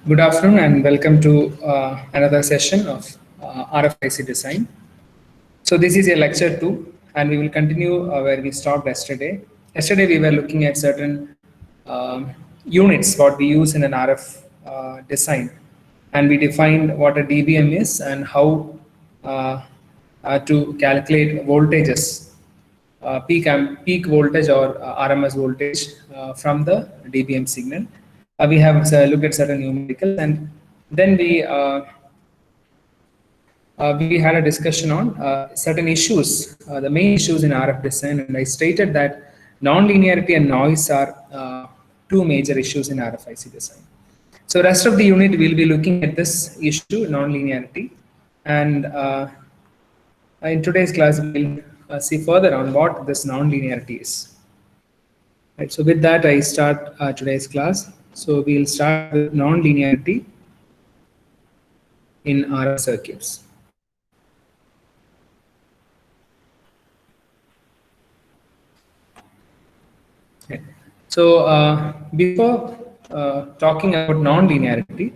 Good afternoon and welcome to another session of RFIC design. So this is a lecture 2 and we will continue where we stopped yesterday. Yesterday we were looking at certain units what we use in an RF design, and we defined what a dBm is and how to calculate voltages, peak voltage or RMS voltage from the dBm signal. We have looked at certain numericals, and then we had a discussion on certain issues, the main issues in RF design, and I stated that non-linearity and noise are two major issues in RFIC design. So rest of the unit we'll be looking at this issue, non-linearity, and in today's class we'll see further on what this non-linearity is. Right, so with that I start today's class. So we'll start with non-linearity in RF circuits. Okay. So before talking about non-linearity,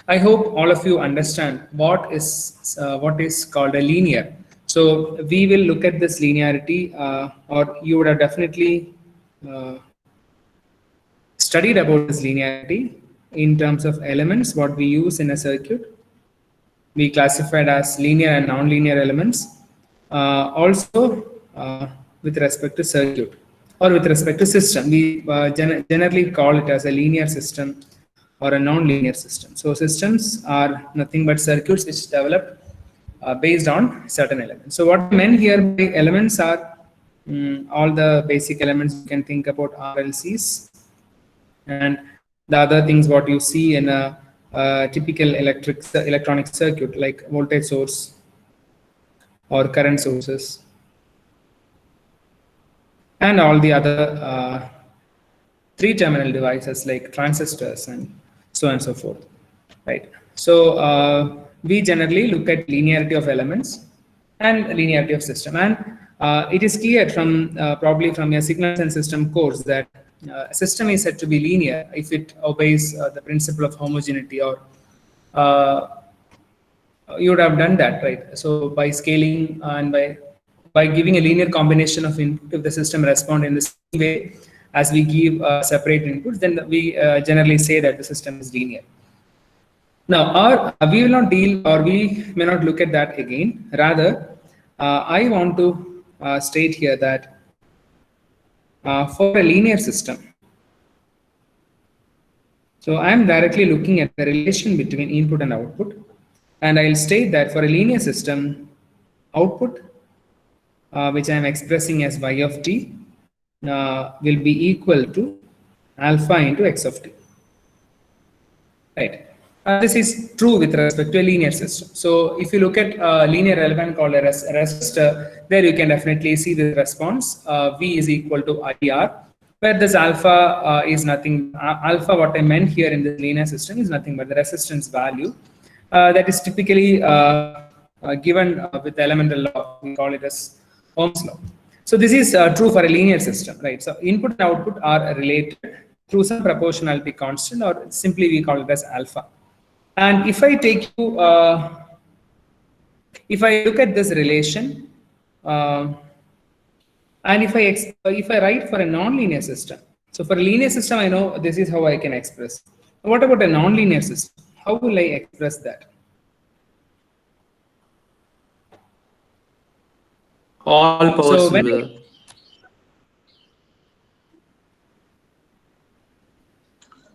I hope all of you understand what is called a linear. So we will look at this linearity, or you would have definitely studied about this linearity in terms of elements, what we use in a circuit. We classified as linear and non-linear elements. Also, with respect to circuit or with respect to system, we generally call it as a linear system or a non-linear system. So systems are nothing but circuits which develop based on certain elements. So what I meant here by elements are all the basic elements you can think about RLCs, and the other things what you see in a typical electronic circuit, like voltage source or current sources, and all the other three-terminal devices like transistors and so on and so forth, right? So we generally look at linearity of elements and linearity of system, and it is clear from probably from your signals and system course that a system is said to be linear if it obeys the principle of homogeneity, or you would have done that, right? So by scaling and by giving a linear combination of input, if the system respond in the same way as we give separate inputs, then we generally say that the system is linear. Now, we will not deal, or we may not look at that again. Rather, I want to state here that for a linear system, so I am directly looking at the relation between input and output, and I'll state that for a linear system, output, which I am expressing as y of t, will be equal to alpha into x of t, right? This is true with respect to a linear system. So if you look at a linear element called a resistor, there you can definitely see the response. V is equal to IR, where this alpha is nothing. Alpha, what I meant here in the linear system, is nothing but the resistance value that is typically given with the elemental law. We call it as Ohm's law. So this is true for a linear system, right? So input and output are related through some proportionality constant, or simply we call it as alpha. And if I take you, if I look at this relation, and if I write for a non-linear system, so for a linear system, I know this is how I can express. What about a non-linear system? How will I express that? All powers. So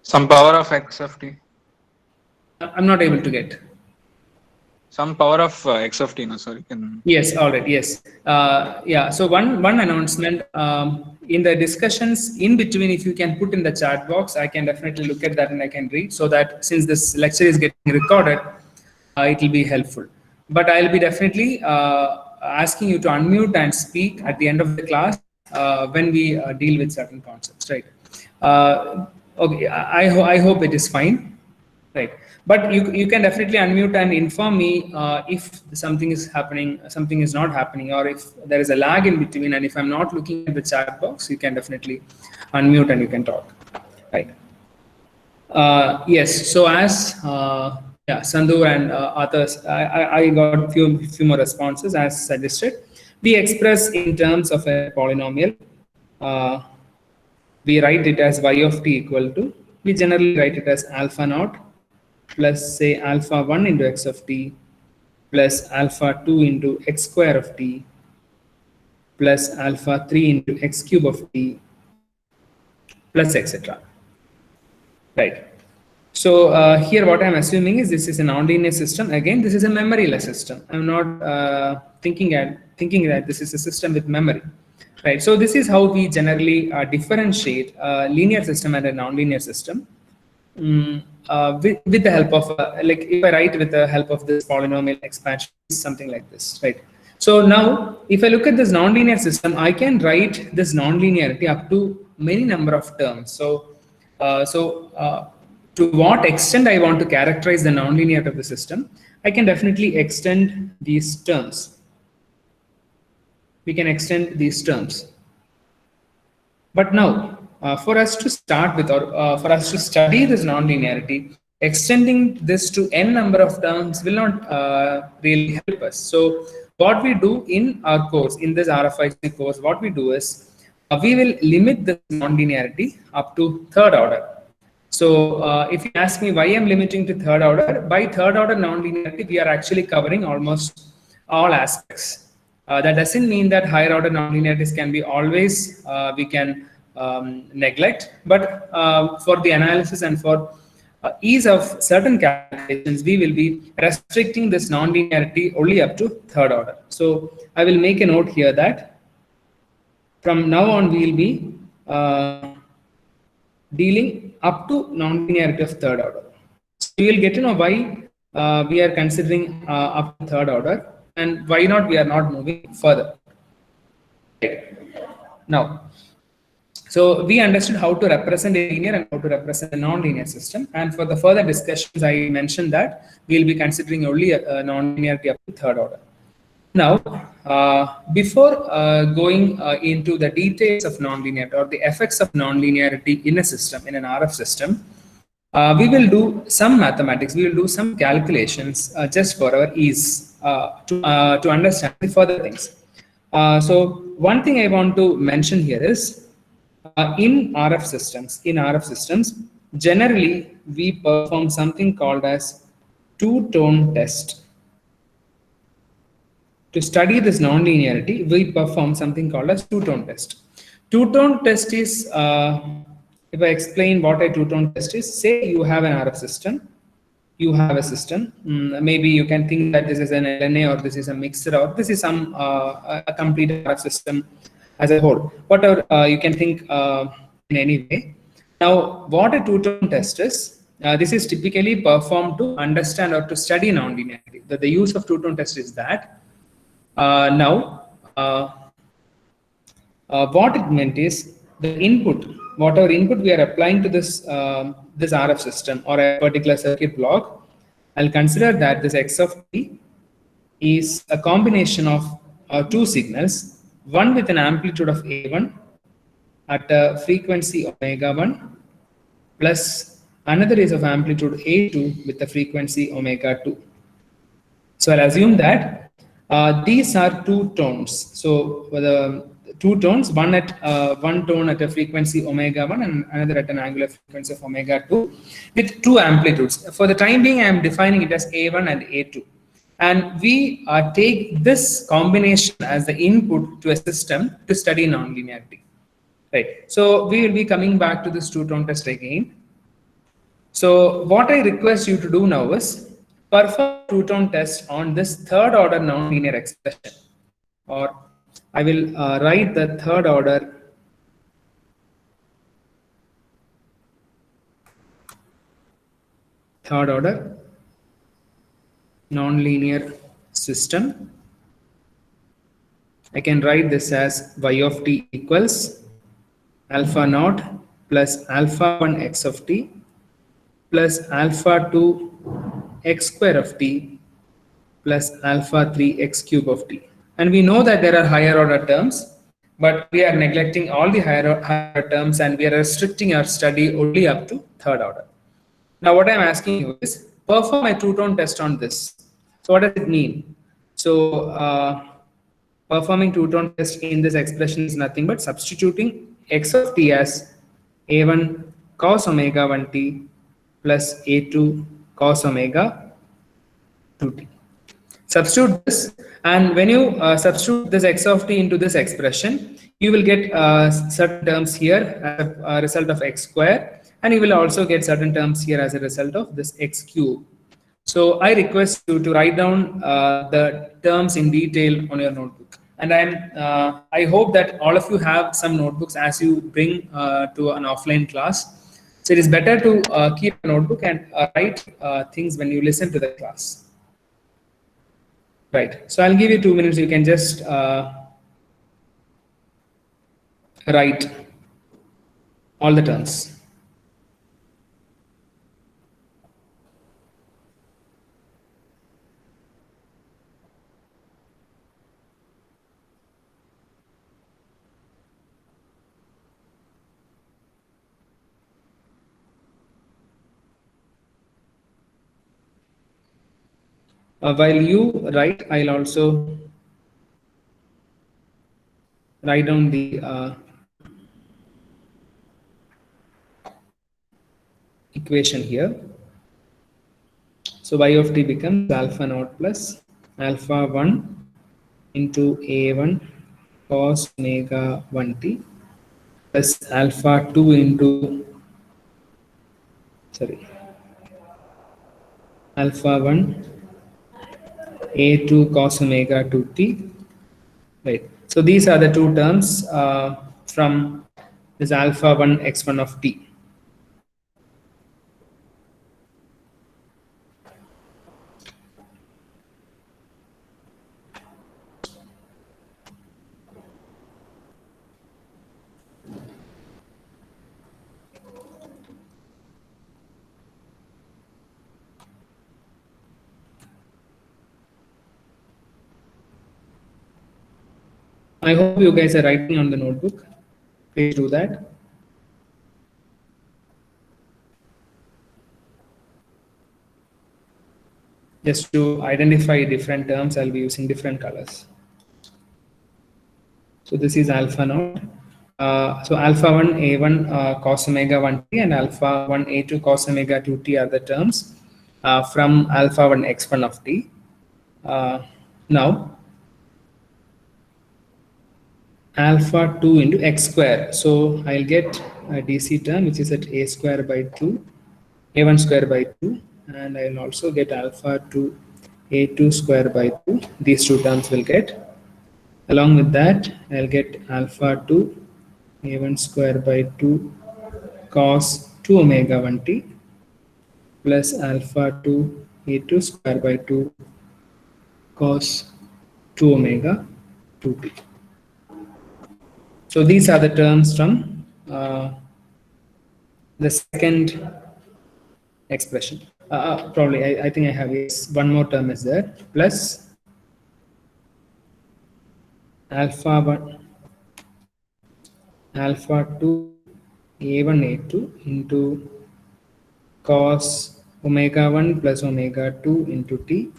some power of x of t. I'm not able to get. Some power of x of t, no, sorry. Yes, all right, yes. Yeah, so one announcement, in the discussions in between, if you can put in the chat box, I can definitely look at that and I can read, so that since this lecture is getting recorded, it will be helpful. But I'll be definitely asking you to unmute and speak at the end of the class when we deal with certain concepts, right? Okay, I hope it is fine, right? But you can definitely unmute and inform me if something is happening, something is not happening, or if there is a lag in between, and if I'm not looking at the chat box, you can definitely unmute and you can talk, right? Yes. So as yeah, Sandhu and others, I got few more responses as suggested. We express in terms of a polynomial. Uh, we write it as y of t equal to. We generally write it as alpha naught plus say alpha 1 into x of t plus alpha 2 into x square of t plus alpha 3 into x cube of t plus etc. Right. So here what I'm assuming is this is a nonlinear system. Again, this is a memoryless system. I'm not thinking that this is a system with memory. Right. So this is how we generally differentiate a linear system and a nonlinear system. With the help of like if I write with the help of this polynomial expansion, something like this, right? So now if I look at this nonlinear system, I can write this nonlinearity up to many number of terms. So to what extent I want to characterize the nonlinearity of the system, I can definitely extend these terms. We can extend these terms. But now, for us to start with, or for us to study this nonlinearity, extending this to n number of terms will not really help us. So what we do in our course, in this RFIC course, what we do is we will limit the nonlinearity up to third order. So if you ask me why I'm limiting to third order, by third order nonlinearity, we are actually covering almost all aspects. That doesn't mean that higher order nonlinearities can be always, we can neglect, but for the analysis and for ease of certain calculations, we will be restricting this nonlinearity only up to third order. So I will make a note here that from now on, we will be dealing up to nonlinearity of third order. So you will get to know why we are considering up to third order and why not we are not moving further. Now, so we understood how to represent a linear and how to represent a non-linear system. And for the further discussions, I mentioned that we will be considering only a non-linearity up to third order. Now, before going into the details of nonlinearity or the effects of nonlinearity in a system, in an RF system, we will do some mathematics, we will do some calculations just for our ease to understand the further things. So one thing I want to mention here is in RF systems, generally we perform something called as two-tone test. To study this nonlinearity, we perform something called as two-tone test. Two-tone test is, if I explain what a two-tone test is, say you have an RF system, you have a system, maybe you can think that this is an LNA or this is a mixer or this is some a complete RF system as a whole, whatever you can think in any way. Now, what a two-tone test is, this is typically performed to understand or to study nonlinearity. The use of two-tone test is that what it meant is the input, whatever input we are applying to this this RF system or a particular circuit block, I'll consider that this x of t is a combination of two signals, one with an amplitude of A1 at a frequency omega 1 plus another is of amplitude A2 with the frequency omega 2. So I'll assume that these are two tones. So the two tones, one at one tone at a frequency omega 1 and another at an angular frequency of omega 2 with two amplitudes. For the time being, I am defining it as A1 and A2. And we take this combination as the input to a system to study nonlinearity. Right. So we will be coming back to this two-tone test again. So what I request you to do now is perform two-tone test on this third order nonlinear expression, or I will write the third order nonlinear system. I can write this as y of t equals alpha naught plus alpha 1 x of t plus alpha 2 x square of t plus alpha 3 x cube of t. And we know that there are higher order terms, but we are neglecting all the higher terms and we are restricting our study only up to third order. Now what I'm asking you is perform a two-tone test on this. So what does it mean? So performing two-tone test in this expression is nothing but substituting x of t as a1 cos omega 1t plus a2 cos omega 2t. Substitute this, and when you substitute this x of t into this expression, you will get certain terms here as a result of x square, and you will also get certain terms here as a result of this x cube. So I request you to write down the terms in detail on your notebook. And I hope that all of you have some notebooks as you bring to an offline class. So it is better to keep a notebook and write things when you listen to the class. Right. So I'll give you 2 minutes. You can just write all the terms. While you write, I'll also write down the equation here. So y of t becomes alpha naught plus alpha 1 into a1 cos omega 1t plus alpha 2 into alpha 1 a2 cos omega 2t. Right. So these are the two terms from this alpha 1 x1 of t. I hope you guys are writing on the notebook. Please do that. Just to identify different terms, I'll be using different colors. So this is alpha naught. So alpha 1 a1 cos omega 1t and alpha 1 a2 cos omega 2t are the terms from alpha 1 x1 of t. Now alpha 2 into x square. So I'll get a DC term which is at a square by 2, a1 square by 2, and I'll also get alpha 2 a2 square by 2. These two terms will get. Along with that, I'll get alpha 2 a1 square by 2 cos 2 omega 1t plus alpha 2 a2 square by 2 cos 2 omega 2t. So these are the terms from the second expression. Probably, I think I have one more term is there, plus alpha 1, alpha 2 a1 a2 into cos omega 1 plus omega 2 into t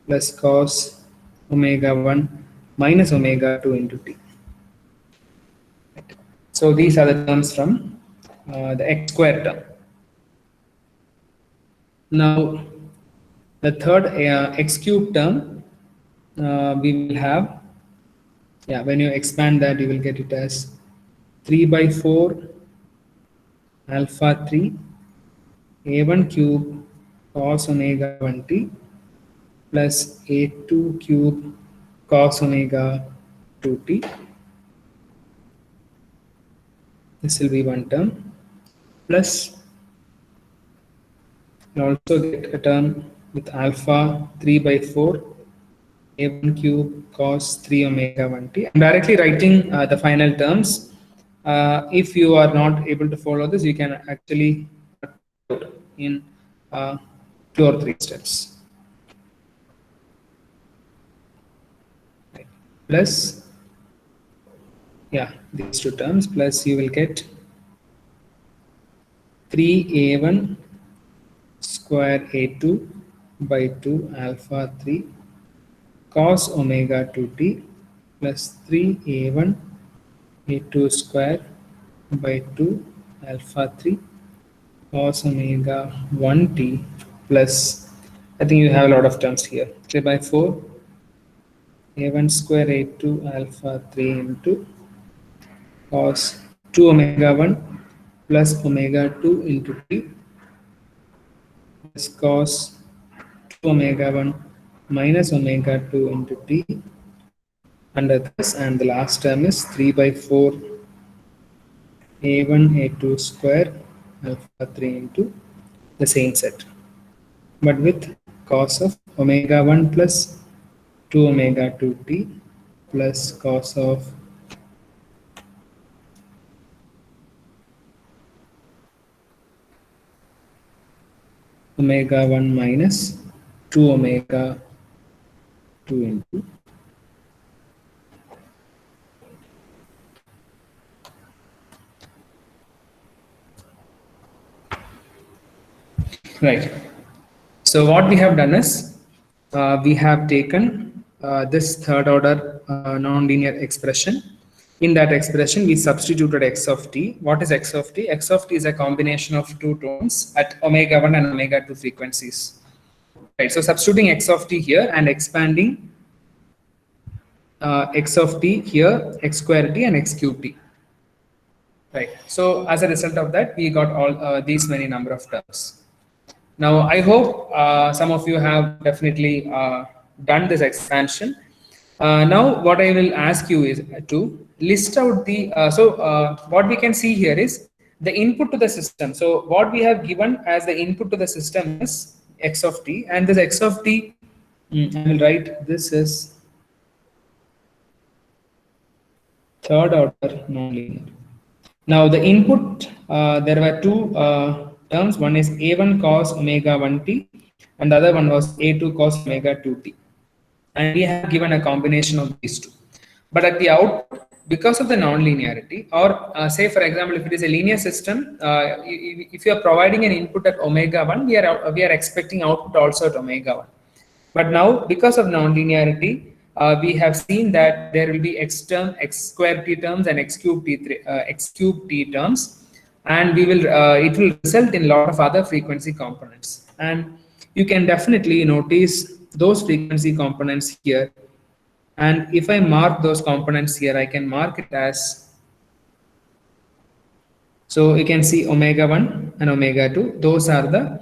plus cos omega 1 minus omega 2 into t. So these are the terms from the x square term. Now the third x cube term we will have, when you expand that you will get it as 3 by 4 alpha 3 a1 cube cos omega 1t plus a2 cube cos omega 2t. This will be one term, plus you also get a term with alpha 3 by 4 a1 cube cos 3 omega 1t. I'm directly writing the final terms. If you are not able to follow this, you can actually in 2 or 3 steps. Right. Plus, these two terms, plus you will get 3a1 square a2 by 2 alpha 3 cos omega 2t plus 3a1 a2 square by 2 alpha 3 cos omega 1t plus, I think you have a lot of terms here, 3 by 4 a1 square a2 alpha 3 into cos 2 omega 1 plus omega 2 into t plus cos 2 omega 1 minus omega 2 into t under this, and the last term is 3 by 4 a1 a2 square alpha 3 into the same set, but with cos of omega 1 plus 2 omega 2t plus cos of omega 1 minus 2 omega 2 into right. So what we have done is we have taken this third order nonlinear expression. In that expression, we substituted x of t. What is x of t? X of t is a combination of two tones at omega 1 and omega 2 frequencies. Right. So substituting x of t here and expanding x of t here, x square t and x cube t. Right. So as a result of that, we got all these many number of terms. Now, I hope some of you have definitely done this expansion. Now, what I will ask you is to list out the, what we can see here is the input to the system. So what we have given as the input to the system is x of t, and this x of t, I will write this is third order nonlinear. Now the input, there were two terms. One is a1 cos omega 1t and the other one was a2 cos omega 2t, and we have given a combination of these two. But at the output, because of the non-linearity, or say for example, if it is a linear system, if you are providing an input at omega 1, we are expecting output also at omega 1. But now, because of non-linearity, we have seen that there will be x term, x square t terms, and x cube t terms, and we will it will result in a lot of other frequency components. And you can definitely notice those frequency components here. And if I mark those components here, I can mark it as, so you can see omega 1 and omega 2. Those are the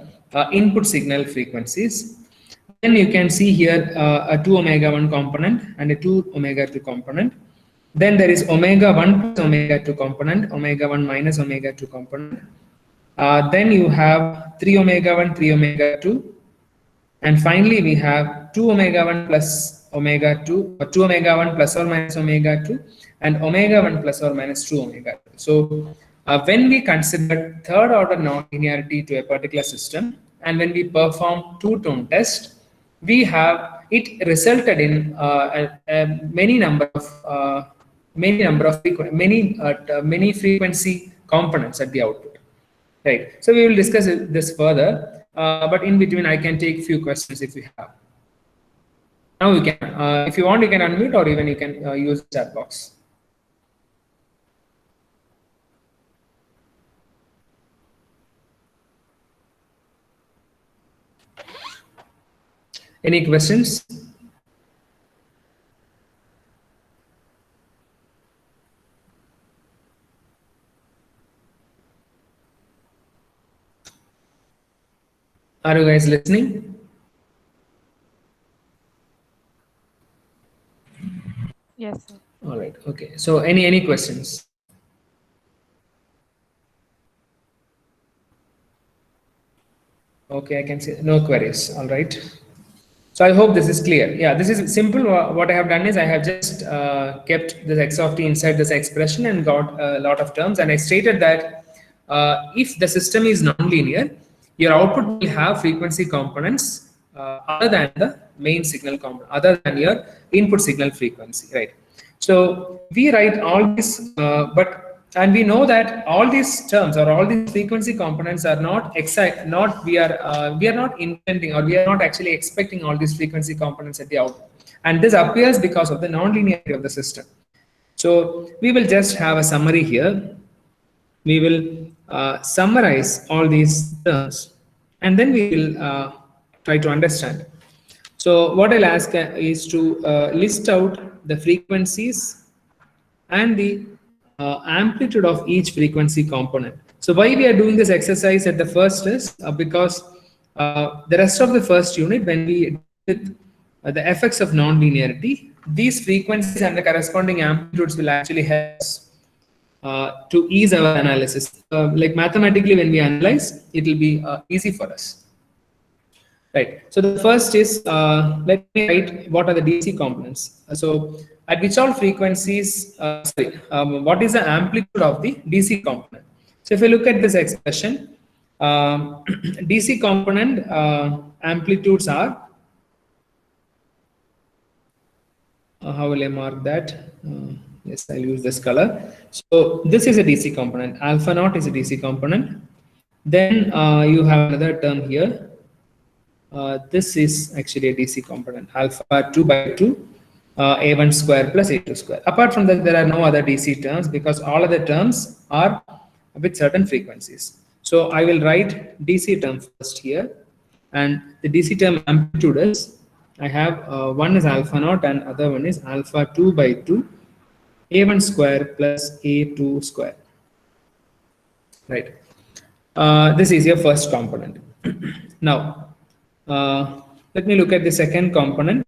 input signal frequencies. Then you can see here a 2 omega 1 component and a 2 omega 2 component. Then there is omega 1 plus omega 2 component, omega 1 minus omega 2 component. Then you have 3 omega 1, 3 omega 2. And finally, we have 2 omega 1 plus omega 2, or 2 omega 1 plus or minus omega 2, and omega 1 plus or minus 2 omega 2. So when we consider third order nonlinearity to a particular system, and when we perform two-tone test, we have it resulted in many frequency components at the output. Right. So we will discuss this further, but in between I can take few questions if you have. Now you can, if you want, you can unmute, or even you can use the chat box. Any questions? Are you guys listening? Yes, sir. All right. Okay. So any questions? Okay, I can see no queries. All right. So I hope this is clear. Yeah, this is simple. What I have done is I have just kept this x of t inside this expression and got a lot of terms. And I stated that if the system is nonlinear, your output will have frequency components other than the main signal component, other than your input signal frequency, right? So we write all this, but And we know that all these terms or all these frequency components are not exact, we are not intending, or we are not actually expecting all these frequency components at the output. And this appears because of the nonlinearity of the system. So we will just have a summary here. We will summarize all these terms, and then we will try to understand. So what I'll ask is to list out the frequencies and the amplitude of each frequency component. So why we are doing this exercise at the first is because the rest of the first unit, when we deal with the effects of nonlinearity, these frequencies and the corresponding amplitudes will actually help us to ease our analysis. Like mathematically, when we analyze, it will be easy for us. Right. So the first is, let me write what are the DC components. So at which all frequencies, what is the amplitude of the DC component? So if you look at this expression, DC component amplitudes are, how will I mark that? Yes, I'll use this color. So this is a DC component. Alpha naught is a DC component. Then you have another term here. This is actually a DC component, alpha 2 by 2, A1 square plus A2 square. Apart from that, there are no other DC terms because all other terms are with certain frequencies. So I will write DC term first here, and the DC term amplitude is, I have one is alpha naught and other one is alpha 2 by 2, A1 square plus A2 square. Right. This is your first component. Now, let me look at the second component,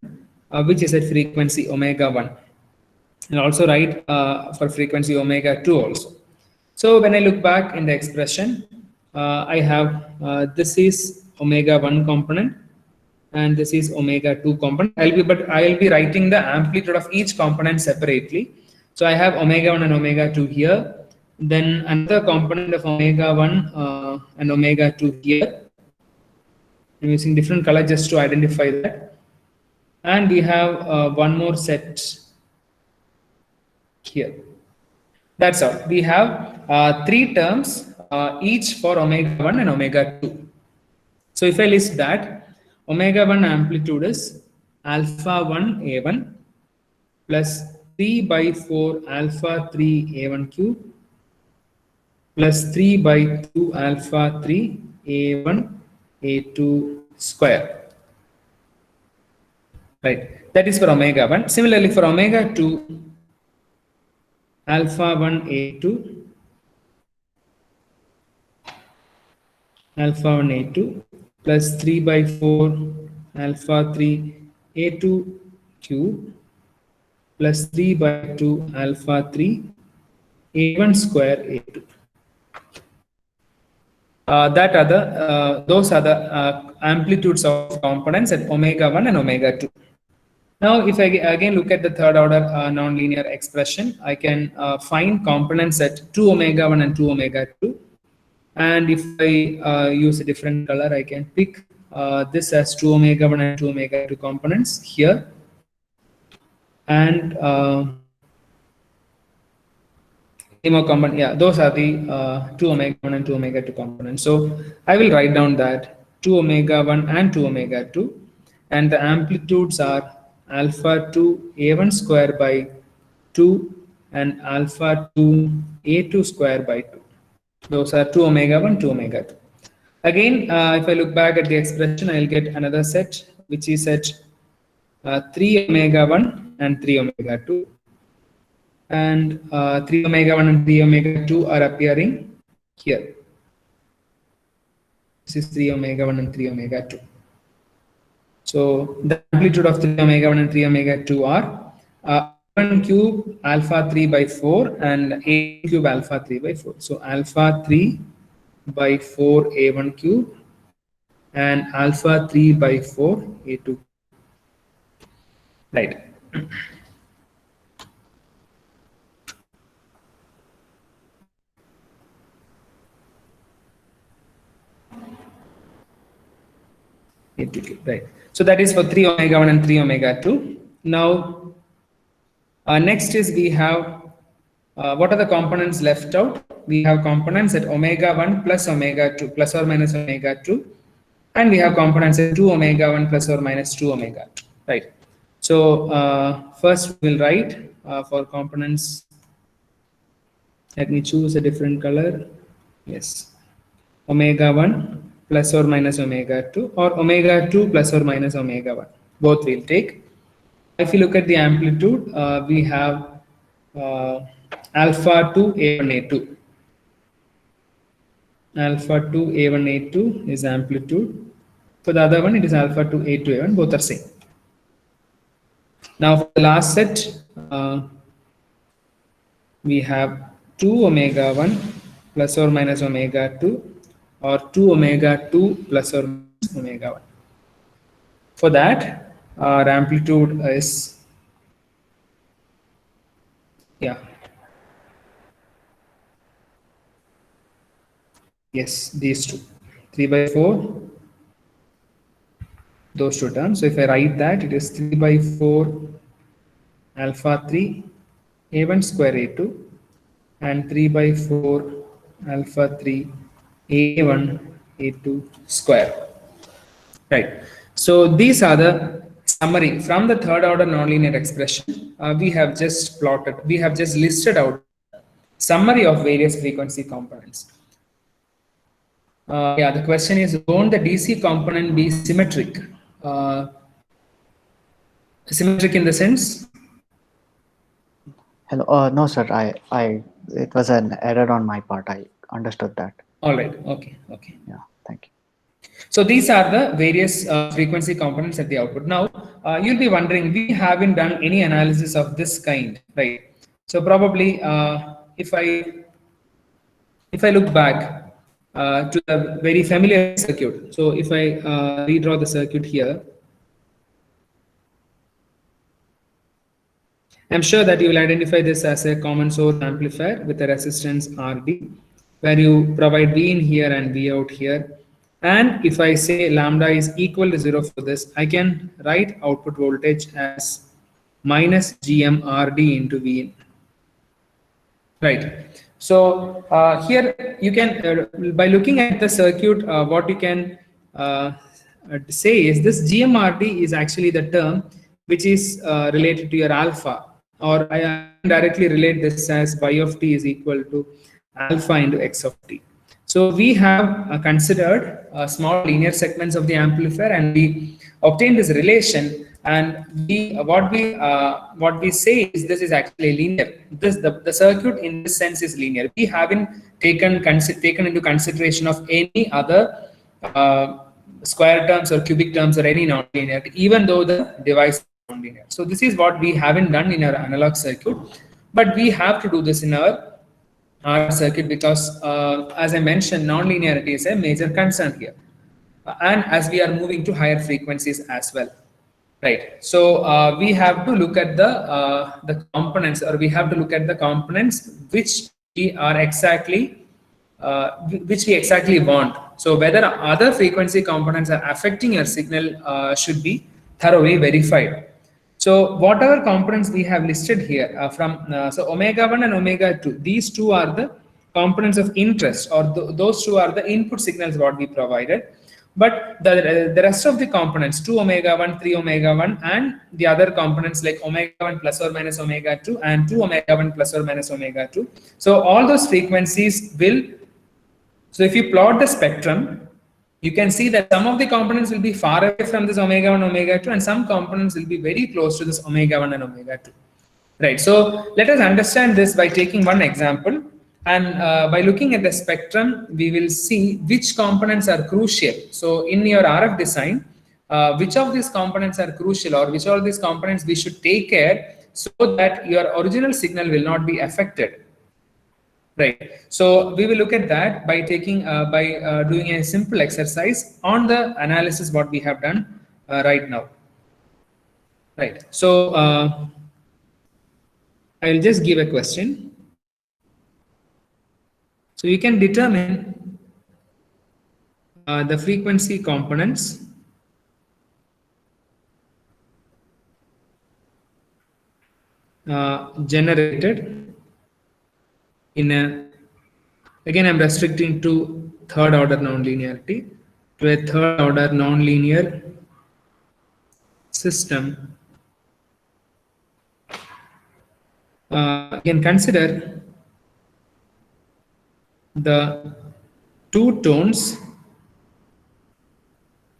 which is at frequency omega 1. And also write for frequency omega 2 also. So when I look back in the expression, I have this is omega 1 component and this is omega 2 component. I'll be writing the amplitude of each component separately. So I have omega 1 and omega 2 here. Then another component of omega 1 and omega 2 here. I'm using different color just to identify that. And we have one more set here. That's all. We have three terms, each for omega 1 and omega 2. So if I list that, omega 1 amplitude is alpha 1 A1 plus 3 by 4 alpha 3 A1 cube plus 3 by 2 alpha 3 A1 A2 square. Right. That is for omega 1. Similarly, for omega 2, alpha 1 A2, alpha 1 A2 plus 3 by 4 alpha 3 A2 cube plus 3 by 2 alpha 3 A1 square A2. Those are the amplitudes of components at omega 1 and omega 2. Now, if I again look at the third order nonlinear expression, I can find components at 2 omega 1 and 2 omega 2. And if I use a different color, I can pick this as 2 omega 1 and 2 omega 2 components here. And yeah, those are the 2 omega 1 and 2 omega 2 components. So I will write down that 2 omega 1 and 2 omega 2, and the amplitudes are alpha 2 A1 square by 2 and alpha 2 A2 square by 2. Those are 2 omega 1, 2 omega 2. Again, if I look back at the expression, I'll get another set, which is at 3 omega 1 and 3 omega 2. And 3 omega 1 and 3 omega 2 are appearing here. This is 3 omega 1 and 3 omega 2. So the amplitude of 3 omega 1 and 3 omega 2 are 1 cube alpha 3 by 4 and A cube alpha 3 by 4. So alpha 3 by 4 A1 cube and alpha 3 by 4 A2. Right. Right. So that is for 3 omega 1 and 3 omega 2. Now, next is we have what are the components left out? We have components at omega 1 plus omega 2 plus or minus omega 2, and we have components at 2 omega 1 plus or minus 2 omega 2, right? So first we'll write for components. Let me choose a different color. Yes, omega 1 plus or minus omega 2, or omega 2 plus or minus omega 1. Both we'll take. If you look at the amplitude, we have alpha 2 A1 A2. Alpha 2 A1 A2 is amplitude. For the other one, it is alpha 2 A2 A1. Both are same. Now for the last set, we have 2 omega 1 plus or minus omega 2, or 2 omega 2 plus or minus omega 1. For that, our amplitude is, yeah, yes, these two, 3 by 4, those two terms. So if I write that, it is 3 by 4 alpha 3 A1 square A2, and 3 by 4 alpha 3 A1 A2 square. Right. So these are the summary from the third order nonlinear expression. We have just plotted, we have just listed out summary of various frequency components. Yeah, the question is, won't the DC component be symmetric? Symmetric in the sense? Hello. No, sir. It was an error on my part. I understood that. All right. Okay. Okay. Yeah. Thank you. So these are the various frequency components at the output. Now, you'll be wondering, we haven't done any analysis of this kind, right? So probably, if I look back to the very familiar circuit, so if I redraw the circuit here, I'm sure that you will identify this as a common source amplifier with a resistance RD, where you provide V in here and V out here. And if I say lambda is equal to 0 for this, I can write output voltage as minus GMRD into V in. Right. So here you can, by looking at the circuit, what you can say is this GMRD is actually the term which is related to your alpha, or I directly relate this as y of t is equal to alpha into x of t. So we have considered small linear segments of the amplifier, and we obtained this relation. And what we say is this is actually linear. The circuit in this sense is linear. We haven't taken into consideration of any other square terms or cubic terms or any nonlinearity, even though the device is nonlinear. So this is what we haven't done in our analog circuit, but we have to do this in our circuit because, as I mentioned, nonlinearity is a major concern here, and as we are moving to higher frequencies as well. Right. So we have to look at the components, or we have to look at the components which we are exactly want. So whether other frequency components are affecting your signal should be thoroughly verified. So whatever components we have listed here so omega 1 and omega 2, these two are the components of interest, or those two are the input signals what we provided. But the rest of the components, 2 omega 1, 3 omega 1, and the other components like omega 1 plus or minus omega 2 and 2 omega 1 plus or minus omega 2. So all those frequencies will, so if you plot the spectrum, you can see that some of the components will be far away from this omega 1, omega 2, and some components will be very close to this omega 1 and omega 2. Right. So let us understand this by taking one example. And by looking at the spectrum, we will see which components are crucial. So in your RF design, which of these components are crucial, or which of these components we should take care so that your original signal will not be affected. Right. So we will look at that by taking doing a simple exercise on the analysis what we have done right now. Right. So I will just give a question. So you can determine the frequency components generated in a, again I'm restricting to third order nonlinearity, to a third order nonlinear system. You can consider the two tones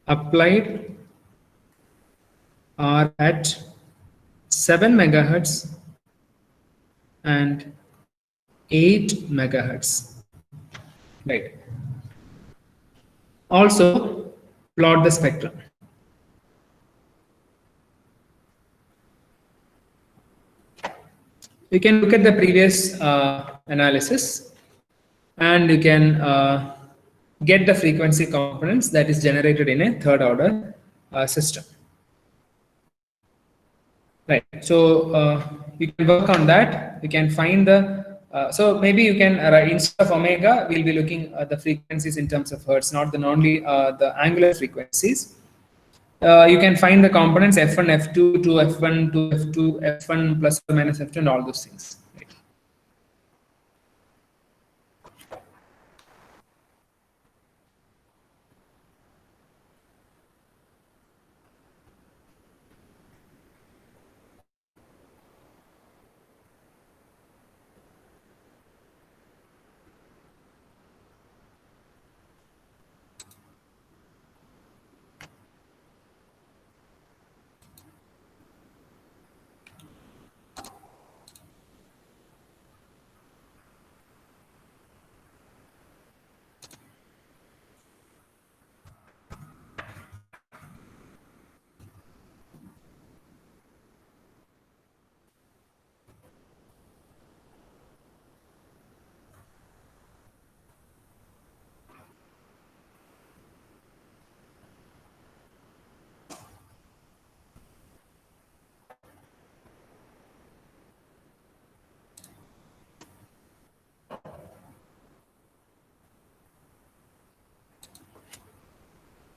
applied are at 7 megahertz and 8 megahertz. Right. Also, plot the spectrum. You can look at the previous analysis, and you can get the frequency components that is generated in a third order system. Right. So you can work on that. You can find the so maybe you can instead of omega, we'll be looking at the frequencies in terms of hertz, not the the angular frequencies. You can find the components f1, f2, to f1, to f2, f1 plus or minus f2, and all those things. Right.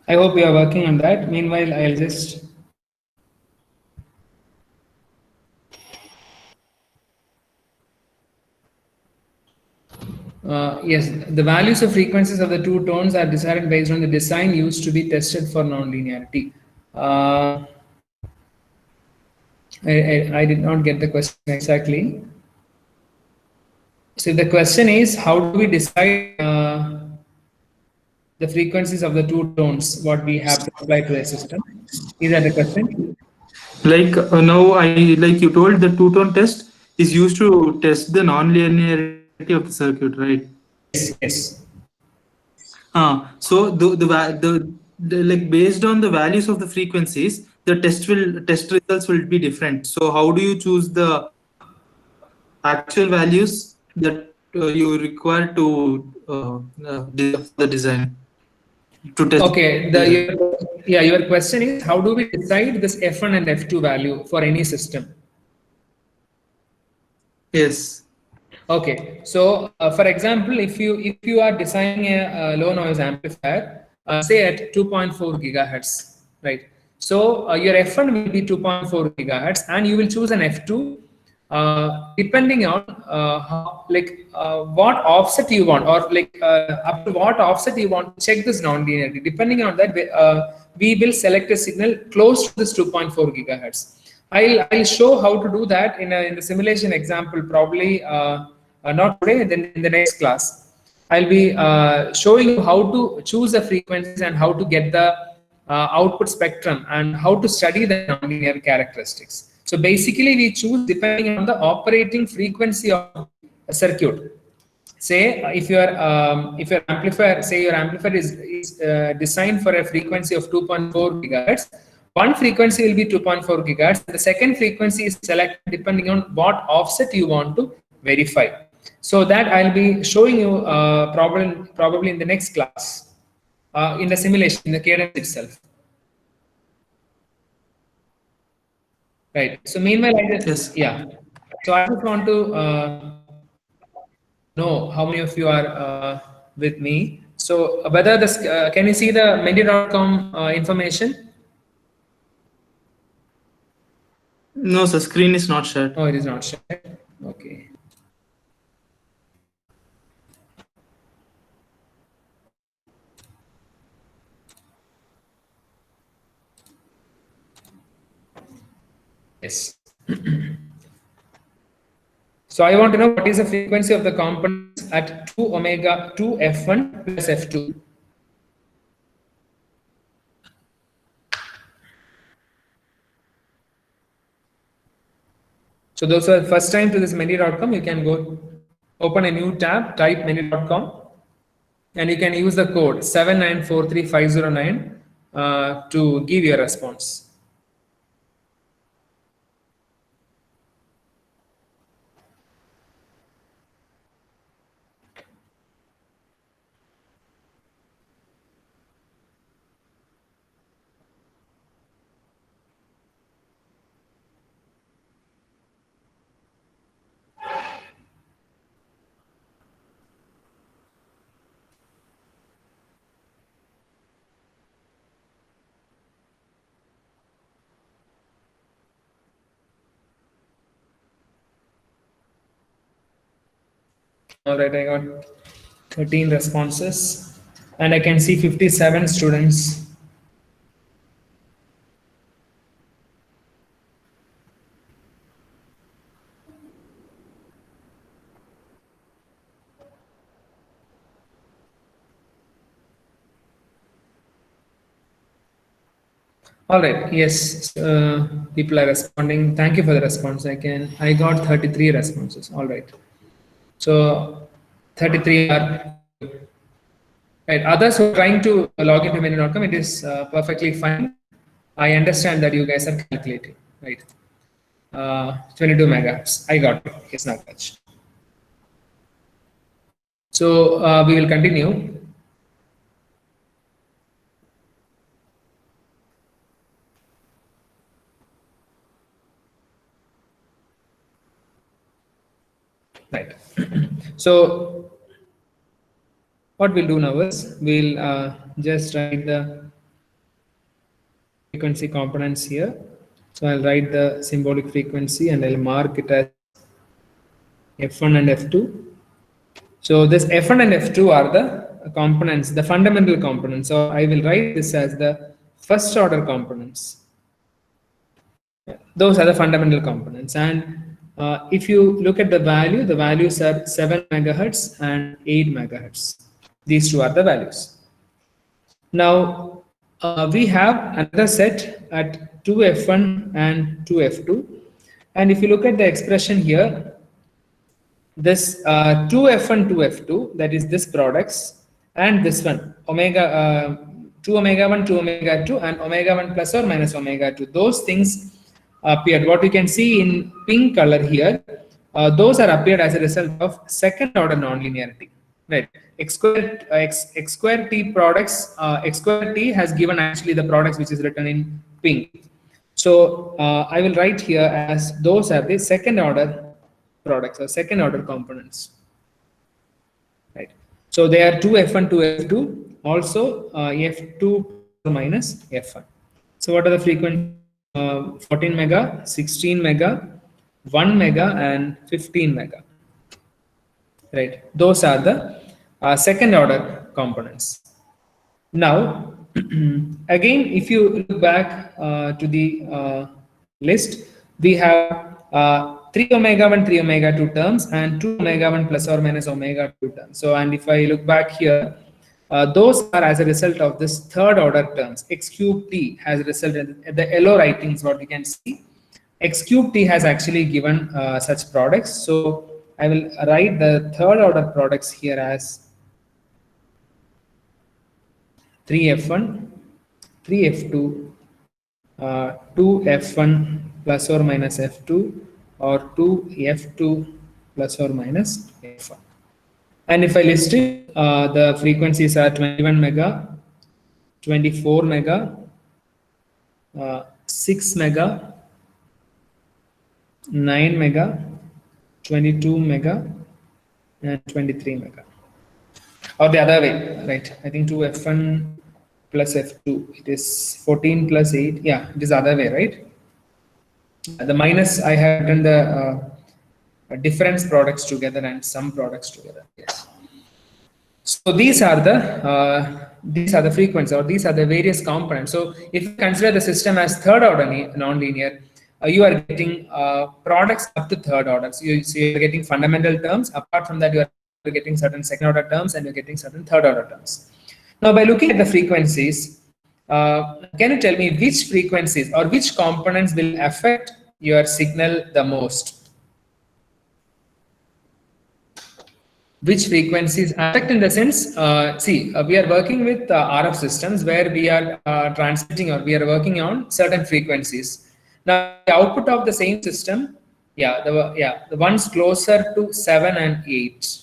I hope you are working on that. Meanwhile, I'll just yes, the values of frequencies of the two tones are decided based on the design used to be tested for nonlinearity. I did not get the question exactly. So the question is, how do we decide the frequencies of the two tones, what we have to apply to a system? Is that the question? Like now, like you told, the two-tone test is used to test the non-linearity of the circuit, right? Yes, yes. So the like based on the values of the frequencies, the test results will be different. So how do you choose the actual values that you require to the design to test? Okay. Your question is, how do we decide this f1 and f2 value for any system? Yes. Okay, so for example, if you are designing a low noise amplifier, say at 2.4 gigahertz, right? So your f1 will be 2.4 gigahertz, and you will choose an f2 depending on what offset you want, or up to what offset you want to check this nonlinearity. Depending on that, we will select a signal close to this 2.4 gigahertz. I'll show how to do that in the simulation example, probably not today, then in the next class. I'll be showing you how to choose the frequencies and how to get the output spectrum and how to study the nonlinear characteristics. So basically, we choose depending on the operating frequency of a circuit. Say if your amplifier, say your amplifier is designed for a frequency of 2.4 gigahertz. One frequency will be 2.4 gigahertz. The second frequency is selected depending on what offset you want to verify. So that I'll be showing you probably in the next class, in the simulation, in the cadence itself. Right. So meanwhile, yeah. So I just want to know how many of you are with me. So whether this, can you see the Menti.com information? No, the screen is not shared. Oh, it is not shared. Okay. Yes. So I want to know what is the frequency of the components at 2 omega 2 f1 plus f2. So those who are first time to this many.com, you can go open a new tab, type many.com, and you can use the code 7943509 to give your response. All right, I got 13 responses and I can see 57 students. All right, yes, people are responding. Thank you for the response. I got 33 responses. All right. So 33 are right. Others who are trying to log into menu.com, it is perfectly fine. I understand that you guys are calculating, right? 22 megahertz. I got it. It's not touched. So we will continue. Right. So what we'll do now is we'll just write the frequency components here. So I'll write the symbolic frequency and I'll mark it as F1 and F2. So this F1 and F2 are the components, the fundamental components. So I will write this as the first order components. Those are the fundamental components. And if you look at the values are 7 megahertz and 8 megahertz. These two are the values. Now we have another set at 2f1 and 2f2. And if you look at the expression here, this 2f1, 2f2, that is this products, and this one, omega 2 omega 1, 2 omega 2, and omega 1 plus or minus omega 2. Those things appeared. What you can see in pink color here, those are appeared as a result of second order nonlinearity. Right. X square t products, x square t has given actually the products which is written in pink. So I will write here as those are the second order products or second order components. Right. So they are 2f1, 2f2, also f2 minus f1. So what are the frequencies? 14 mega, 16 mega, 1 mega, and 15 mega. Right. Those are the second order components. Now, again, if you look back to the list, we have 3 omega 1, 3 omega 2 terms and 2 omega 1 plus or minus omega 2 terms. So, and if I look back here, those are as a result of this third order terms. X cube t has resulted in the yellow writings, what you can see. X cube t has actually given such products. So I will write the third order products here as 3f1, 3f2, 2f1 plus or minus f2, or 2f2 plus or minus f1. And if I list it, the frequencies are 21 mega, 24 mega, 6 mega, 9 mega, 22 mega, and 23 mega. Or the other way, right? I think 2f1 plus f2, it is 14 plus 8. Yeah, it is the other way, right? The minus, I have written the difference products together and sum products together. Yes. So these are the frequencies, or these are the various components. So if you consider the system as third order nonlinear, you are getting products up to third order. So you're getting fundamental terms. Apart from that, you are getting certain second order terms and you're getting certain third order terms. Now, by looking at the frequencies, can you tell me which frequencies or which components will affect your signal the most? Which frequencies affect in the sense, we are working with RF systems where we are transmitting or we are working on certain frequencies. Now, the output of the same system, the ones closer to 7 and 8,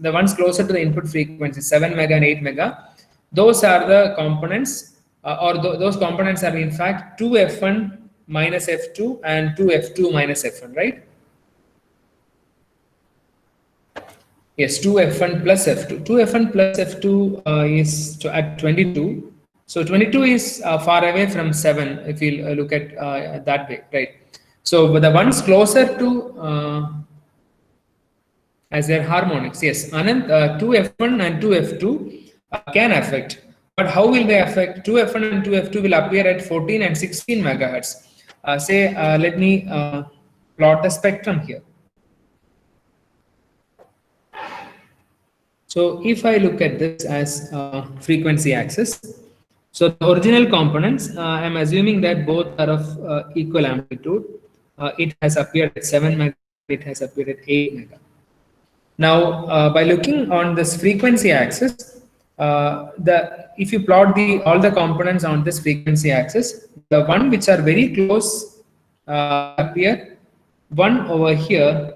the ones closer to the input frequency, 7 mega and 8 mega, those are the components, those components are in fact 2F1 minus F2 and 2F2 minus F1, right? Yes, 2F1 plus F2. 2F1 plus F2 is at 22. So 22 is far away from 7 if you look at that way, right? So the ones closer to as their harmonics, yes, Anand, 2F1 and 2F2 can affect. But how will they affect? 2F1 and 2F2 will appear at 14 and 16 megahertz. Let me plot the spectrum here. So if I look at this as frequency axis, so the original components, I'm assuming that both are of equal amplitude. It has appeared at 7 mega, it has appeared at 8 mega. Now, by looking on this frequency axis, if you plot all the components on this frequency axis, the one which are very close appear, one over here,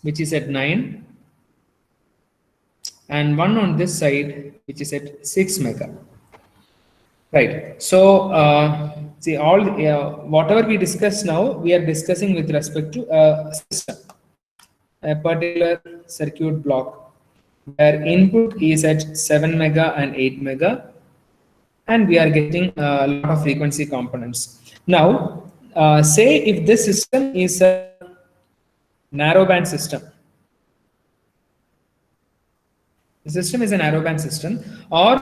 which is at 9, and one on this side, which is at 6 mega. Right. So, see, whatever we discuss now, we are discussing with respect to a system, a particular circuit block, where input is at 7 mega and 8 mega, and we are getting a lot of frequency components. Now, say if this system is a narrowband system. The system is a narrowband system, or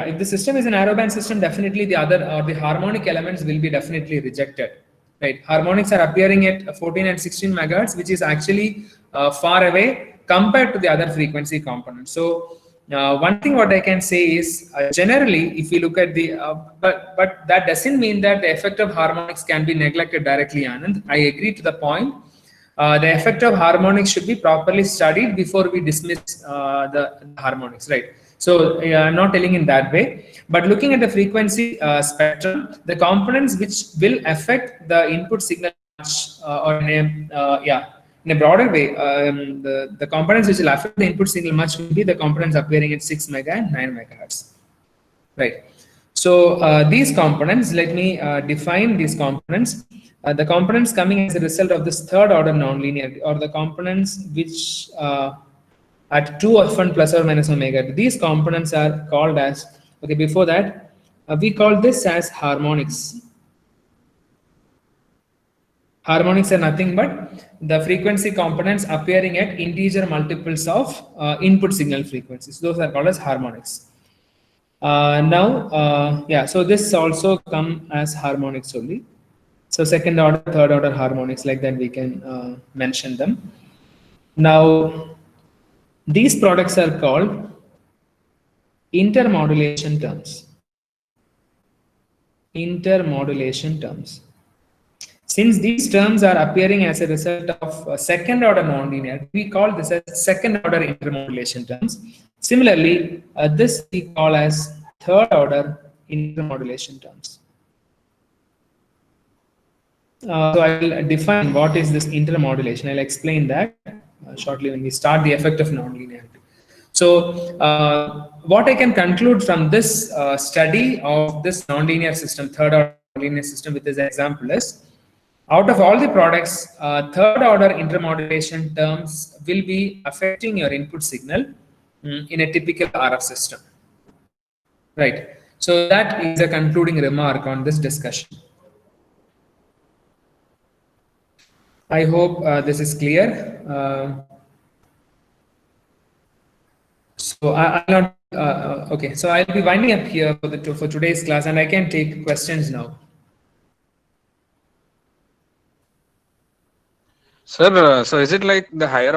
if the system is a narrowband system, definitely the other or the harmonic elements will be definitely rejected. Right? Harmonics are appearing at 14 and 16 megahertz, which is actually far away compared to the other frequency components. So one thing what I can say is generally, if you look at the but that doesn't mean that the effect of harmonics can be neglected directly, Anand. I agree to the point. The effect of harmonics should be properly studied before we dismiss the harmonics, right? So I'm not telling in that way, but looking at the frequency spectrum, the components which will affect the input signal or in a broader way, the components which will affect the input signal much will be the components appearing at 6 mega and 9 megahertz, right? So these components, let me define these components. The components coming as a result of this third order nonlinearity, or the components which at 2F1 plus or minus omega, these components are called as, okay, before that, we call this as harmonics. Harmonics are nothing but the frequency components appearing at integer multiples of input signal frequencies. Those are called as harmonics. So this also come as harmonics only. So second order, third order harmonics, like that we can mention them. Now, these products are called intermodulation terms. Intermodulation terms. Since these terms are appearing as a result of second order nonlinear, we call this as second order intermodulation terms. Similarly, this we call as third order intermodulation terms. So I will define what is this intermodulation. I'll explain that shortly when we start the effect of nonlinearity. So what I can conclude from this study of this nonlinear system, third order nonlinear system with this example is, out of all the products, third order intermodulation terms will be affecting your input signal in a typical RF system. Right. So that is a concluding remark on this discussion. I hope this is clear. So I'll not. Okay, so I'll be winding up here for today's class, and I can take questions now. Sir, so is it like the higher order